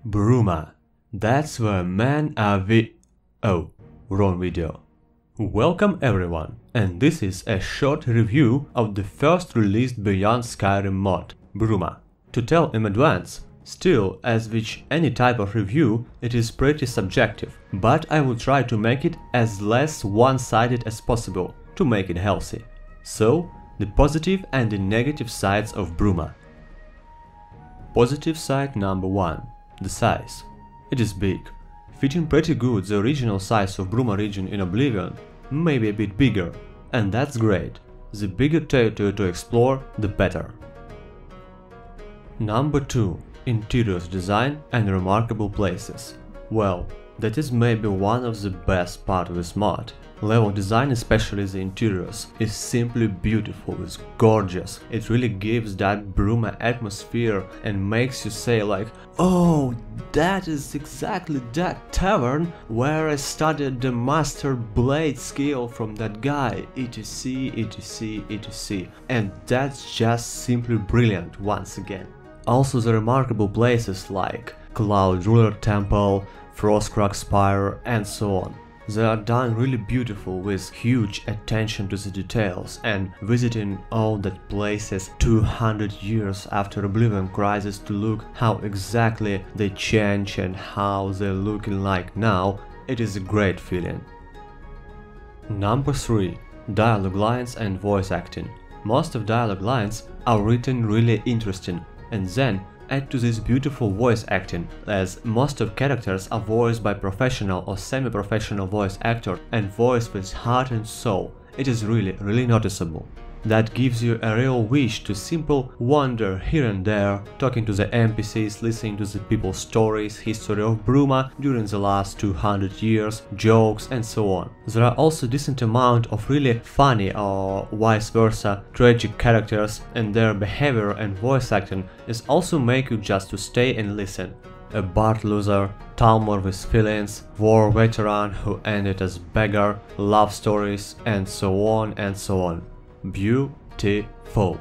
Bruma. That's where men are Oh, wrong video. Welcome everyone, and this is a short review of the first released Beyond Skyrim mod, Bruma. To tell in advance, still, as with any type of review, it is pretty subjective, but I will try to make it as less one-sided as possible, to make it healthy. So, the positive and the negative sides of Bruma. Positive side number 1. The size. It is big, fitting pretty good the original size of Bruma region in Oblivion, maybe a bit bigger, and that's great. The bigger territory to explore, the better. Number 2. Interiors design and remarkable places. Well, that is maybe one of the best part of this mod. Level design, especially the interiors, is simply beautiful, it's gorgeous. It really gives that Bruma atmosphere and makes you say like, oh, that is exactly that tavern where I studied the master blade skill from that guy, etc, etc, etc. And that's just simply brilliant once again. Also the remarkable places like Cloud Ruler Temple, Frostcrag Spire and so on. They are done really beautiful with huge attention to the details, and visiting all that places 200 years after Oblivion Crisis to look how exactly they change and how they're looking like now, it is a great feeling. Number 3. Dialogue lines and voice acting. Most of dialogue lines are written really interesting, and then add to this beautiful voice acting, as most of characters are voiced by professional or semi-professional voice actor and voiced with heart and soul. It is really noticeable. That gives you a real wish to simple wander here and there, talking to the NPCs, listening to the people's stories, history of Bruma during the last 200 years, jokes and so on. There are also decent amount of really funny or vice versa tragic characters, and their behavior and voice acting is also make you just to stay and listen. A Bard loser, Talmor with feelings, war veteran who ended as beggar, love stories and so on and so on. Beautiful.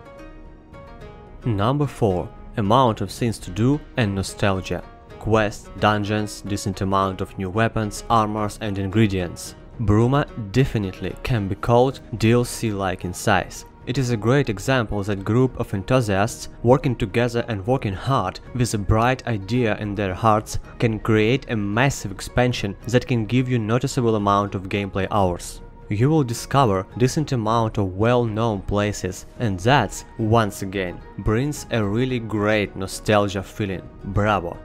Number 4. Amount of things to do and nostalgia. Quests, dungeons, decent amount of new weapons, armors and ingredients. Bruma definitely can be called DLC-like in size. It is a great example that group of enthusiasts working together and working hard with a bright idea in their hearts can create a massive expansion that can give you noticeable amount of gameplay hours. You will discover decent amount of well-known places, and that, once again, brings a really great nostalgia feeling. Bravo!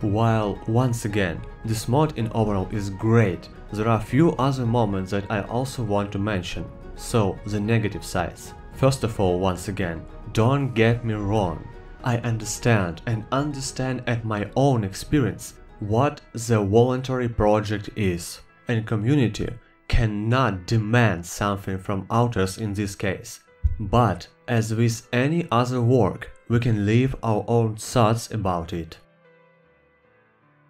While, once again, this mod in overall is great, there are a few other moments that I also want to mention. So, the negative sides. First of all, once again, don't get me wrong. I understand at my own experience what the voluntary project is, and community cannot demand something from authors in this case. But, as with any other work, we can leave our own thoughts about it.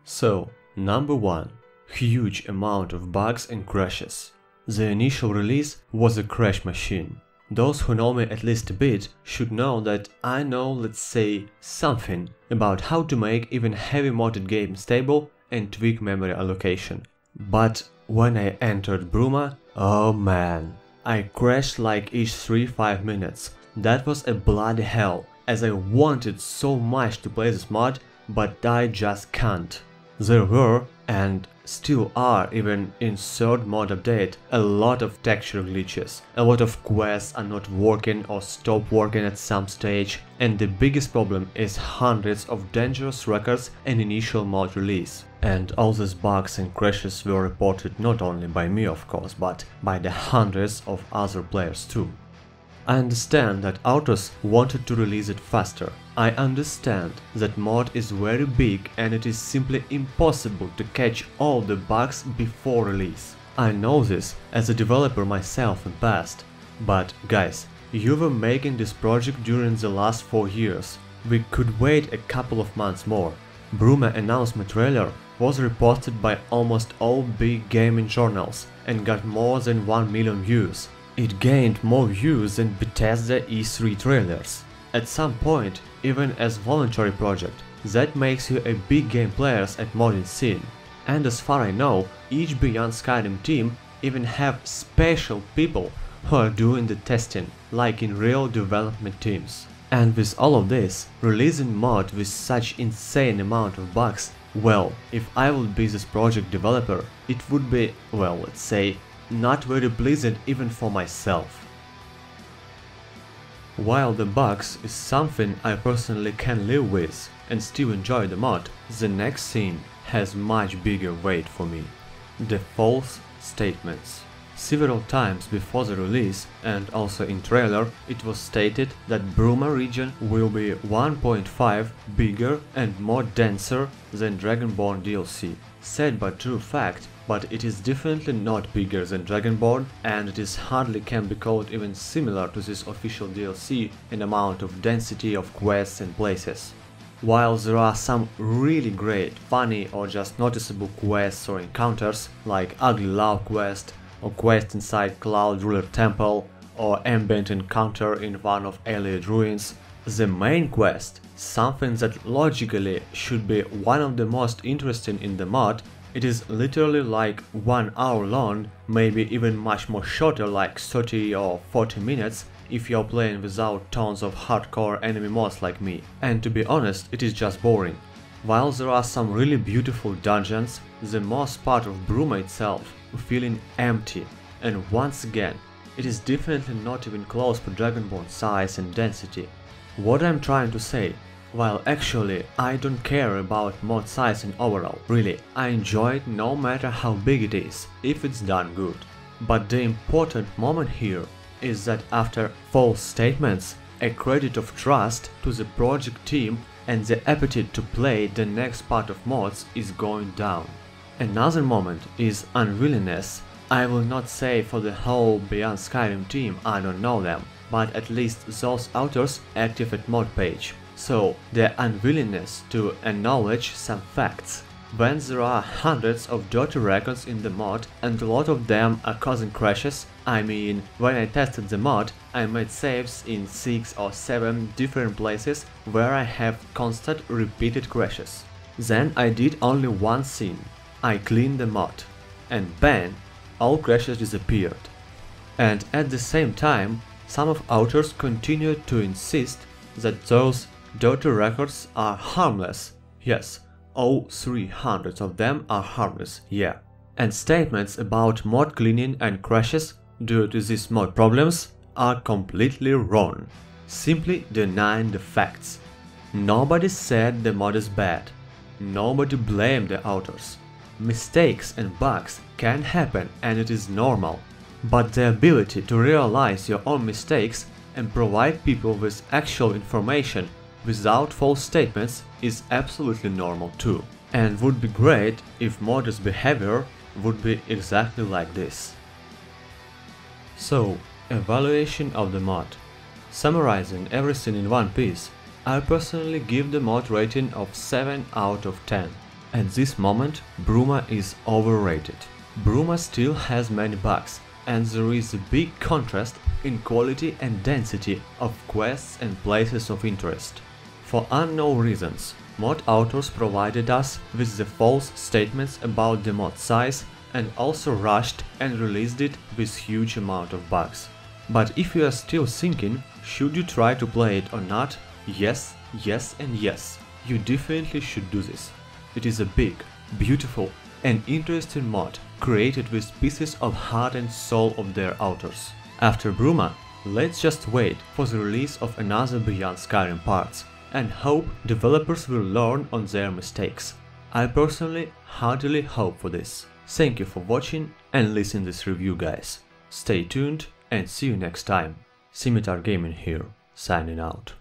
So, number 1. Huge amount of bugs and crashes. The initial release was a crash machine. Those who know me at least a bit should know that I know, let's say, something about how to make even heavy modded games stable and tweak memory allocation. But when I entered Bruma, oh man, I crashed like each 3-5 minutes. That was a bloody hell, as I wanted so much to play this mod, but I just can't. There were, and still are even in third mod update, a lot of texture glitches, a lot of quests are not working or stop working at some stage, and the biggest problem is hundreds of dangerous records in initial mod release. And all these bugs and crashes were reported not only by me of course, but by the hundreds of other players too. I understand that authors wanted to release it faster. I understand that mod is very big and it is simply impossible to catch all the bugs before release. I know this as a developer myself in past. But guys, you were making this project during the last 4 years. We could wait a couple of months more. Bruma announcement trailer was reposted by almost all big gaming journals and got more than 1 million views. It gained more views than Bethesda E3 trailers. At some point, even as voluntary project, That makes you a big game players at modding scene. And as far I know, each Beyond Skyrim team even have special people who are doing the testing, like in real development teams. And with all of this, releasing mod with such insane amount of bugs, well, if I would be this project developer, it would be, well, let's say, not very pleasant even for myself. While the bugs is something I personally can live with and still enjoy the mod, the next scene has much bigger weight for me. The false statements. Several times before the release and also in trailer, it was stated that Bruma region will be 1.5 bigger and more denser than Dragonborn DLC. Sad but true fact, but it is definitely not bigger than Dragonborn, and it is hardly can be called even similar to this official DLC in amount of density of quests and places. While there are some really great, funny or just noticeable quests or encounters, like Ugly Love quest, or quest inside Cloud Ruler Temple, or ambient encounter in one of Allied ruins, the main quest, something that logically should be one of the most interesting in the mod, it is literally like 1 hour long, maybe even much more shorter, like 30 or 40 minutes, if you're playing without tons of hardcore enemy mods like me. And to be honest, it is just boring. While there are some really beautiful dungeons, the most part of Bruma itself feeling empty, and once again, it is definitely not even close to Dragonborn size and density. What I'm trying to say, while actually I don't care about mod size and overall, really, I enjoy it no matter how big it is, if it's done good. But the important moment here is that after false statements, a credit of trust to the project team and the appetite to play the next part of mods is going down. Another moment is unwillingness. I will not say for the whole Beyond Skyrim team, I don't know them, but at least those authors active at mod page. So their unwillingness to acknowledge some facts. When there are hundreds of dirty records in the mod and a lot of them are causing crashes, I mean, when I tested the mod, I made saves in 6 or 7 different places where I have constant repeated crashes. Then I did only one thing. I cleaned the mod, and bang, all crashes disappeared. And at the same time, some of authors continued to insist that those dirty records are harmless. Yes, all 300 of them are harmless, yeah. And statements about mod cleaning and crashes due to these mod problems are completely wrong, simply denying the facts. Nobody said the mod is bad, nobody blamed the authors. Mistakes and bugs can happen and it is normal, but the ability to realize your own mistakes and provide people with actual information without false statements is absolutely normal too, and would be great if modders' behavior would be exactly like this. So, evaluation of the mod. Summarizing everything in one piece, I personally give the mod rating of 7 out of 10. At this moment, Bruma is overrated. Bruma still has many bugs, and there is a big contrast in quality and density of quests and places of interest. For unknown reasons, mod authors provided us with the false statements about the mod size and also rushed and released it with huge amount of bugs. But if you are still thinking, should you try to play it or not? Yes, yes and yes, you definitely should do this. It is a big, beautiful and interesting mod created with pieces of heart and soul of their authors. After Bruma, let's just wait for the release of another Beyond Skyrim parts and hope developers will learn on their mistakes. I personally heartily hope for this. Thank you for watching and listening this review, guys. Stay tuned and see you next time. Scimitar Gaming here, signing out.